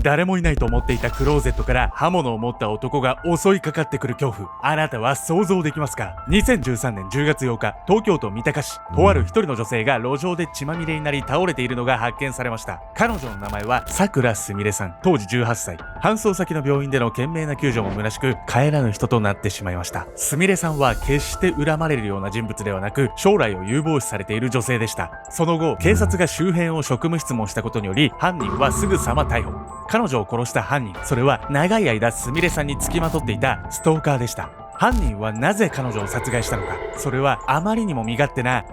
誰もいないと思っていたクローゼットから刃物を持った男が襲いかかってくる恐怖、あなたは想像できますか？ 2013 年10月8日、東京都三鷹市、とある一人の女性が路上で血まみれになり倒れているのが発見されました。彼女の名前はさくらすみれさん、当時18歳。搬送先の病院での懸命な救助も虚しく、帰らぬ人となってしまいました。すみれさんは決して恨まれるような人物ではなく、将来を有望視されている女性でした。その後、警察が周辺を職務質問したことにより、犯人はすぐさま逮捕。彼女を殺した犯人、それは長い間すみれさんにつきまとっていたストーカーでした。犯人はなぜ彼女を殺害したのか、それはあまりにも身勝手な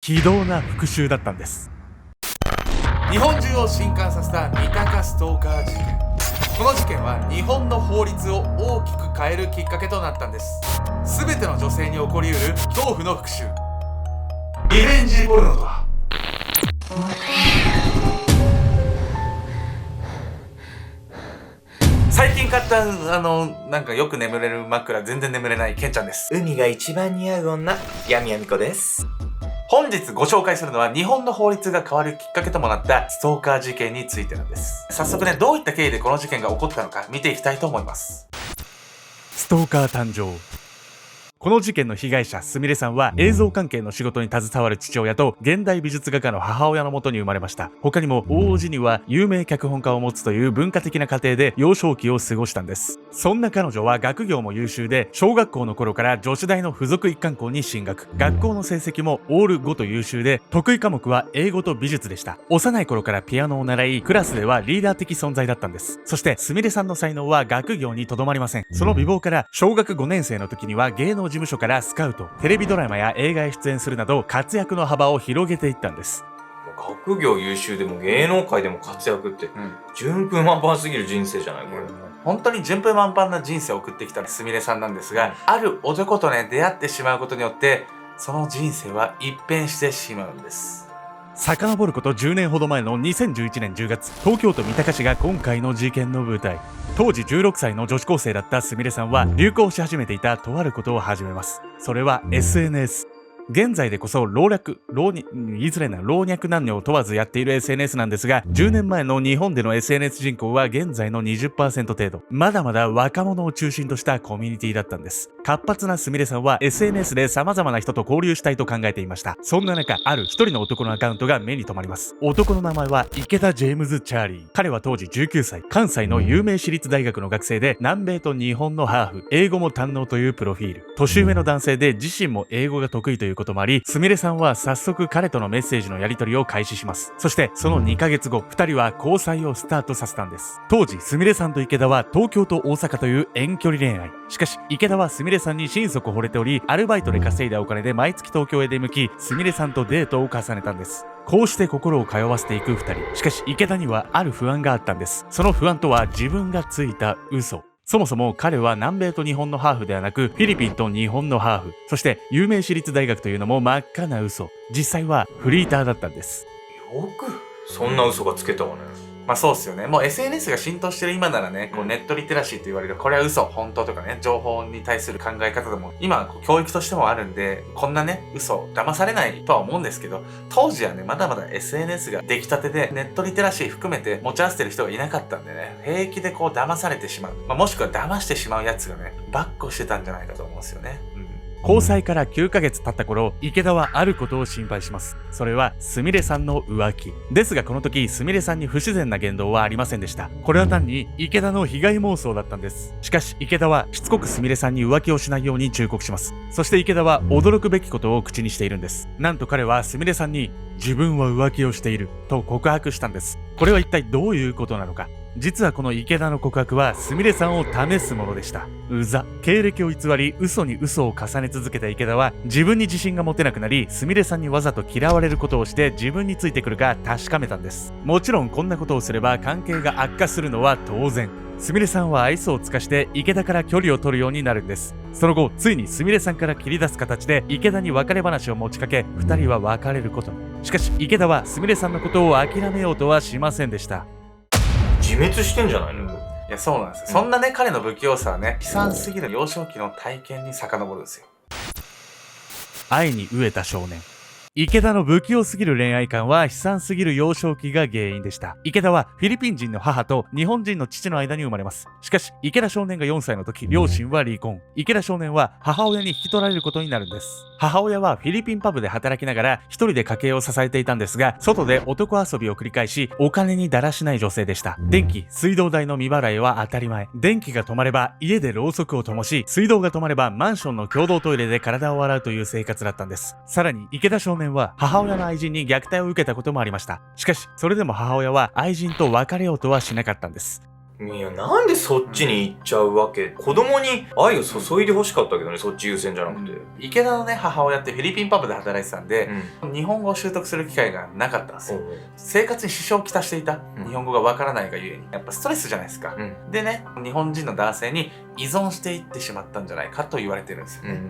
非道な復讐だったんです。日本中を震撼させた三鷹ストーカー事件。この事件は日本の法律を大きく変えるきっかけとなったんです。全ての女性に起こりうる恐怖の復讐、リベンジポルノとは。最近買ったなんかよく眠れる枕、全然眠れないケンちゃんです。海が一番似合う女、闇やみこです。本日ご紹介するのは日本の法律が変わるきっかけともなったストーカー事件についてなんです。早速ね、どういった経緯でこの事件が起こったのか見ていきたいと思います。ストーカー誕生。この事件の被害者すみれさんは映像関係の仕事に携わる父親と現代美術画家の母親のもとに生まれました。他にも大叔父には有名脚本家を持つという文化的な家庭で幼少期を過ごしたんです。そんな彼女は学業も優秀で、小学校の頃から女子大の附属一貫校に進学。学校の成績もオール5と優秀で、得意科目は英語と美術でした。幼い頃からピアノを習い、クラスではリーダー的存在だったんです。そしてすみれさんの才能は学業にとどまりません。その美貌から小学5年生の時には芸能事務所からスカウト、テレビドラマや映画へ出演するなど活躍の幅を広げていったんです。学業優秀でも芸能界でも活躍って、順風満帆すぎる人生じゃないこれ。本当に順風満帆な人生を送ってきたすみれさんなんですが、ある男とね出会ってしまうことによってその人生は一変してしまうんです。遡ること10年ほど前の2011年10月、東京都三鷹市が今回の事件の舞台。当時16歳の女子高生だったすみれさんは流行し始めていたとあることを始めます。それは SNS。現在でこそ老若男女を問わずやっている SNS なんですが、10年前の日本での SNS 人口は現在の 20% 程度。まだまだ若者を中心としたコミュニティだったんです。活発なすみれさんは SNS で様々な人と交流したいと考えていました。そんな中、ある一人の男のアカウントが目に留まります。男の名前は池田ジェームズ・チャーリー。彼は当時19歳、関西の有名私立大学の学生で、南米と日本のハーフ、英語も堪能というプロフィール。年上の男性で自身も英語が得意ということもあり、すみれさんは早速彼とのメッセージのやり取りを開始します。そしてその2ヶ月後、2人は交際をスタートさせたんです。当時すみれさんと池田は東京と大阪という遠距離恋愛。しかし池田はすみれさんに心底惚れており、アルバイトで稼いだお金で毎月東京へ出向き、すみれさんとデートを重ねたんです。こうして心を通わせていく2人。しかし池田にはある不安があったんです。その不安とは自分がついた嘘。そもそも彼は南米と日本のハーフではなく、フィリピンと日本のハーフ、そして有名私立大学というのも真っ赤な嘘。実際はフリーターだったんです。よくそんな嘘がつけたわね。まあそうっすよね。もう SNS が浸透してる今ならね、こうネットリテラシーと言われる、これは嘘、本当とかね、情報に対する考え方でも、今こう教育としてもあるんで、こんなね、嘘、騙されないとは思うんですけど、当時はね、まだまだ SNS が出来たてで、ネットリテラシー含めて持ち合わせてる人がいなかったんでね、平気でこう騙されてしまう。もしくは騙してしまうやつがね、バッコしてたんじゃないかと思うんですよね。交際から9ヶ月経った頃、池田はあることを心配します。それはすみれさんの浮気ですが、この時すみれさんに不自然な言動はありませんでした。これは単に池田の被害妄想だったんです。しかし池田はしつこくすみれさんに浮気をしないように忠告します。そして池田は驚くべきことを口にしているんです。なんと彼はすみれさんに自分は浮気をしていると告白したんです。これは一体どういうことなのか。実はこの池田の告白はすみれさんを試すものでした。経歴を偽り嘘に嘘を重ね続けた池田は自分に自信が持てなくなり、すみれさんにわざと嫌われることをして自分についてくるか確かめたんです。もちろんこんなことをすれば関係が悪化するのは当然。すみれさんは愛想を尽かして池田から距離を取るようになるんです。その後ついにすみれさんから切り出す形で池田に別れ話を持ちかけ、2人は別れることに。しかし池田はすみれさんのことを諦めようとはしませんでした。自滅してんじゃないの？いや、そうなんですよ。そんなね、彼の不器用さはね、悲惨すぎる幼少期の体験に遡るんですよ。愛に飢えた少年。池田の不器用すぎる恋愛観は悲惨すぎる幼少期が原因でした。池田はフィリピン人の母と日本人の父の間に生まれます。しかし、池田少年が4歳の時、両親は離婚。池田少年は母親に引き取られることになるんです。母親はフィリピンパブで働きながら一人で家計を支えていたんですが、外で男遊びを繰り返し、お金にだらしない女性でした。電気、水道代の未払いは当たり前。電気が止まれば家でろうそくを灯し、水道が止まればマンションの共同トイレで体を洗うという生活だったんです。さらに池田少年は母親の愛人に虐待を受けたこともありました。しかし、それでも母親は愛人と別れようとはしなかったんです。いや、なんでそっちに行っちゃうわけ？子供に愛を注いで欲しかったけどね、そっち優先じゃなくて。池田のね、母親ってフィリピンパブで働いてたんで、日本語を習得する機会がなかったんですよ。生活に支障をきたしていた。日本語がわからないがゆえに。やっぱストレスじゃないですか。でね、日本人の男性に依存していってしまったんじゃないかと言われてるんですよね。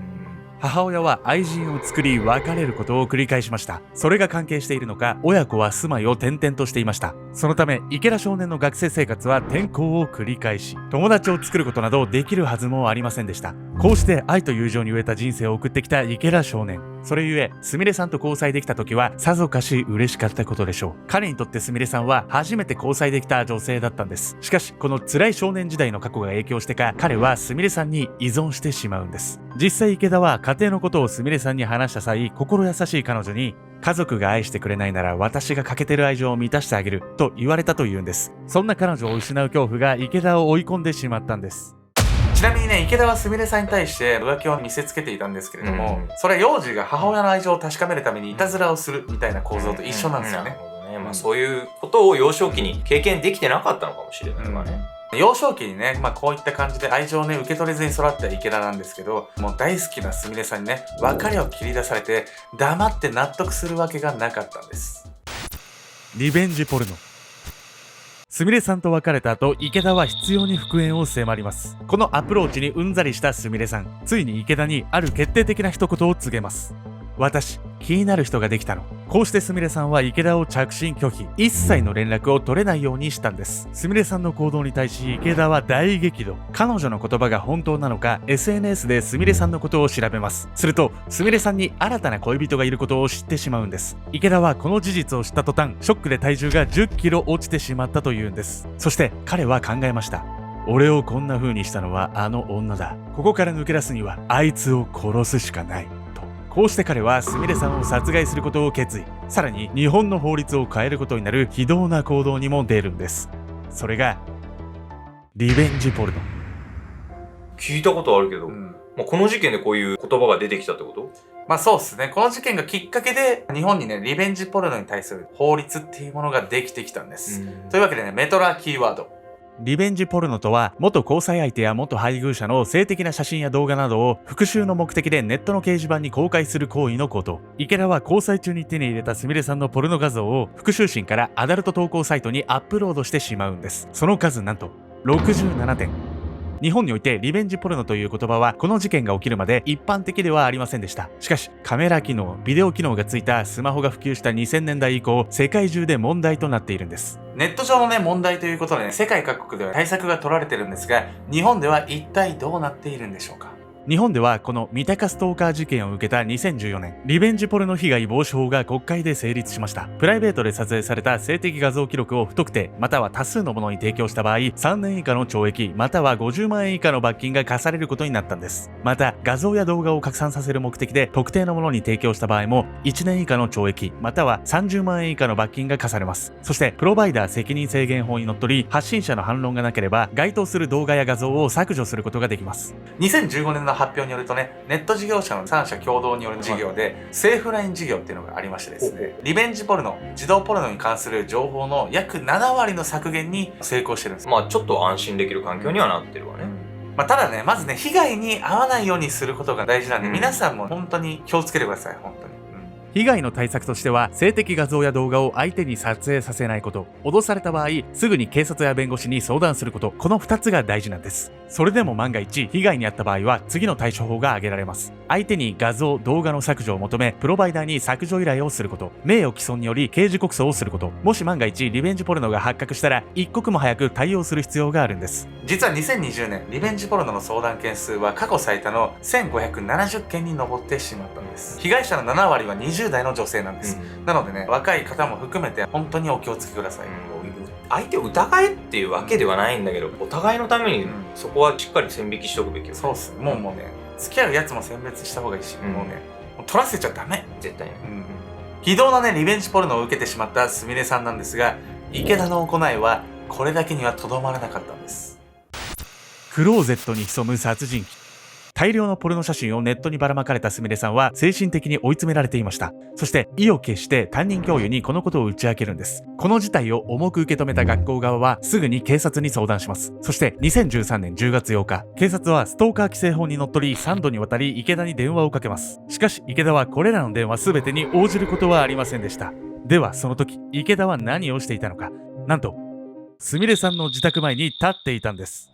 母親は愛人を作り別れることを繰り返しました。それが関係しているのか、親子は住まいを転々としていました。そのため、池田少年の学生生活は転校を繰り返し、友達を作ることなどできるはずもありませんでした。こうして愛と友情に飢えた人生を送ってきた池田少年。それゆえ、すみれさんと交際できた時はさぞかし嬉しかったことでしょう。彼にとってすみれさんは初めて交際できた女性だったんです。しかし、この辛い少年時代の過去が影響してか、彼はすみれさんに依存してしまうんです。実際池田は家庭のことをすみれさんに話した際、心優しい彼女に、家族が愛してくれないなら私が欠けてる愛情を満たしてあげると言われたというんです。そんな彼女を失う恐怖が池田を追い込んでしまったんです。ちなみにね、池田はすみれさんに対して浮気を見せつけていたんですけれども、それは幼児が母親の愛情を確かめるためにいたずらをするみたいな構造と一緒なんですよね。そういうことを幼少期に経験できてなかったのかもしれないからね。幼少期にね、こういった感じで愛情をね、受け取れずに育った池田なんですけど、もう大好きなすみれさんにね、別れを切り出されて、黙って納得するわけがなかったんです。リベンジポルノ。すみれさんと別れた後、池田は必要に復縁を迫ります。このアプローチにうんざりしたすみれさん、ついに池田にある決定的な一言を告げます。私、気になる人ができたの。こうしてすみれさんは池田を着信拒否、一切の連絡を取れないようにしたんです。すみれさんの行動に対し池田は大激怒。彼女の言葉が本当なのか SNS ですみれさんのことを調べます。するとすみれさんに新たな恋人がいることを知ってしまうんです。池田はこの事実を知った途端、ショックで体重が10キロ落ちてしまったというんです。そして彼は考えました。俺をこんな風にしたのはあの女だ。ここから抜け出すにはあいつを殺すしかない。こうして彼はすみれさんを殺害することを決意。さらに日本の法律を変えることになる非道な行動にも出るんです。それがリベンジポルノ。聞いたことあるけど、この事件でこういう言葉が出てきたってこと？そうですね。この事件がきっかけで日本にね、リベンジポルノに対する法律っていうものができてきたんです。というわけでね、メトラキーワード。リベンジポルノとは、元交際相手や元配偶者の性的な写真や動画などを復讐の目的でネットの掲示板に公開する行為のこと。池田は交際中に手に入れたすみれさんのポルノ画像を復讐心からアダルト投稿サイトにアップロードしてしまうんです。その数なんと67点。日本においてリベンジポルノという言葉はこの事件が起きるまで一般的ではありませんでした。しかしカメラ機能、ビデオ機能がついたスマホが普及した2000年代以降、世界中で問題となっているんです。ネット上のね、問題ということでね、世界各国では対策が取られてるんですが、日本では一体どうなっているんでしょうか。日本ではこの三鷹ストーカー事件を受けた2014年、リベンジポルノ被害防止法が国会で成立しました。プライベートで撮影された性的画像記録を不特定または多数のものに提供した場合、3年以下の懲役または50万円以下の罰金が課されることになったんです。また画像や動画を拡散させる目的で特定のものに提供した場合も1年以下の懲役または30万円以下の罰金が課されます。そしてプロバイダー責任制限法にのっとり、発信者の反論がなければ該当する動画や画像を削除することができます。2015年の発表によるとね、ネット事業者の3社共同による事業で、セーフライン事業っていうのがありましてですね、リベンジポルノ、児童ポルノに関する情報の約7割の削減に成功してるんです。ちょっと安心できる環境にはなってるわね。ただね、まずね、被害に遭わないようにすることが大事なんで、皆さんも本当に気をつけてください、本当に。被害の対策としては、性的画像や動画を相手に撮影させないこと、脅された場合すぐに警察や弁護士に相談すること、この2つが大事なんです。それでも万が一被害に遭った場合は次の対処法が挙げられます。相手に画像動画の削除を求め、プロバイダーに削除依頼をすること、名誉毀損により刑事告訴をすること、もし万が一リベンジポルノが発覚したら一刻も早く対応する必要があるんです。実は2020年リベンジポルノの相談件数は過去最多の1570件に上ってしまったんです。被害者の7割は20 20代の女性なんです。なのでね、若い方も含めて本当にお気をつけください。相手を疑えっていうわけではないんだけど、お互いのためにそこはしっかり線引きしておくべきよね。そうっす。もうね、付き合うやつも選別した方がいいし、もうね、取らせちゃダメ。絶対ね。非道なね、リベンジポルノを受けてしまったすみれさんなんですが、池田の行いはこれだけにはとどまらなかったんです。クローゼットに潜む殺人鬼。大量のポルノ写真をネットにばらまかれたすみれさんは精神的に追い詰められていました。そして意を決して担任教諭にこのことを打ち明けるんです。この事態を重く受け止めた学校側はすぐに警察に相談します。そして2013年10月8日、警察はストーカー規制法にのっとり3度にわたり池田に電話をかけます。しかし池田はこれらの電話全てに応じることはありませんでした。ではその時、池田は何をしていたのか。なんと、すみれさんの自宅前に立っていたんです。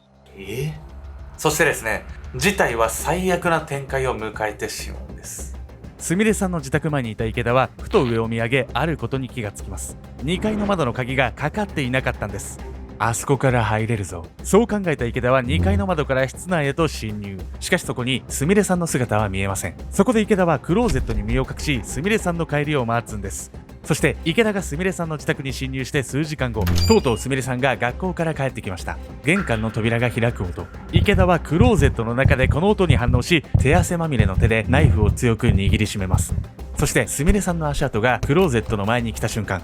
そしてですね、事態は最悪な展開を迎えてしまうんです。すみれさんの自宅前にいた池田はふと上を見上げ、あることに気がつきます。2階の窓の鍵がかかっていなかったんです。あそこから入れるぞ。そう考えた池田は2階の窓から室内へと侵入。しかしそこにすみれさんの姿は見えません。そこで池田はクローゼットに身を隠し、すみれさんの帰りを待つんです。そして池田がすみれさんの自宅に侵入して数時間後、とうとうすみれさんが学校から帰ってきました。玄関の扉が開く音。池田はクローゼットの中でこの音に反応し、手汗まみれの手でナイフを強く握りしめます。そしてすみれさんの足跡がクローゼットの前に来た瞬間、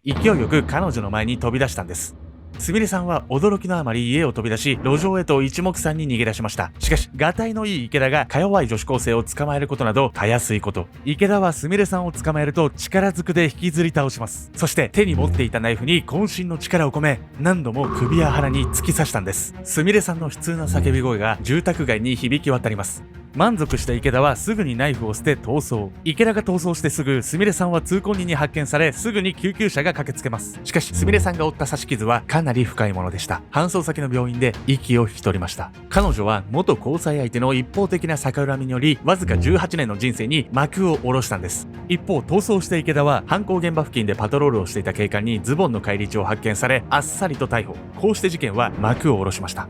勢いよく彼女の前に飛び出したんです。すみれさんは驚きのあまり家を飛び出し、路上へと一目散に逃げ出しました。しかし、がたいのいい池田がか弱い女子高生を捕まえることなどたやすいこと。池田はすみれさんを捕まえると力ずくで引きずり倒します。そして手に持っていたナイフに渾身の力を込め、何度も首や腹に突き刺したんです。すみれさんの悲痛な叫び声が住宅街に響き渡ります。満足した池田はすぐにナイフを捨て逃走。池田が逃走してすぐ、すみれさんは通行人に発見され、すぐに救急車が駆けつけます。しかし、すみれさんが負った刺し傷はかなり深いものでした。搬送先の病院で息を引き取りました。彼女は元交際相手の一方的な逆恨みにより、わずか18年の人生に幕を下ろしたんです。一方、逃走した池田は犯行現場付近でパトロールをしていた警官にズボンの返り血を発見され、あっさりと逮捕。こうして事件は幕を下ろしました。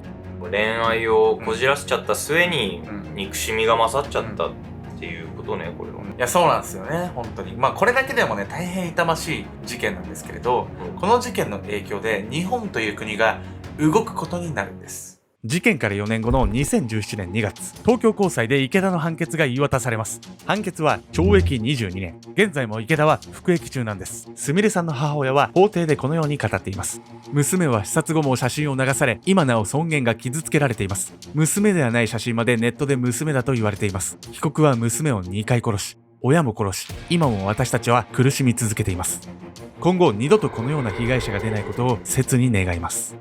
恋愛をこじらせちゃった末に憎しみが勝っちゃったっていうことね、これは。いや、そうなんですよね、本当に。まあ、これだけでもね、大変痛ましい事件なんですけれど、この事件の影響で日本という国が動くことになるんです。事件から4年後の2017年2月、東京高裁で池田の判決が言い渡されます。判決は懲役22年。現在も池田は服役中なんです。すみれさんの母親は法廷でこのように語っています。娘は視察後も写真を流され、今なお尊厳が傷つけられています。娘ではない写真までネットで娘だと言われています。被告は娘を2回殺し、親も殺し、今も私たちは苦しみ続けています。今後二度とこのような被害者が出ないことを切に願います。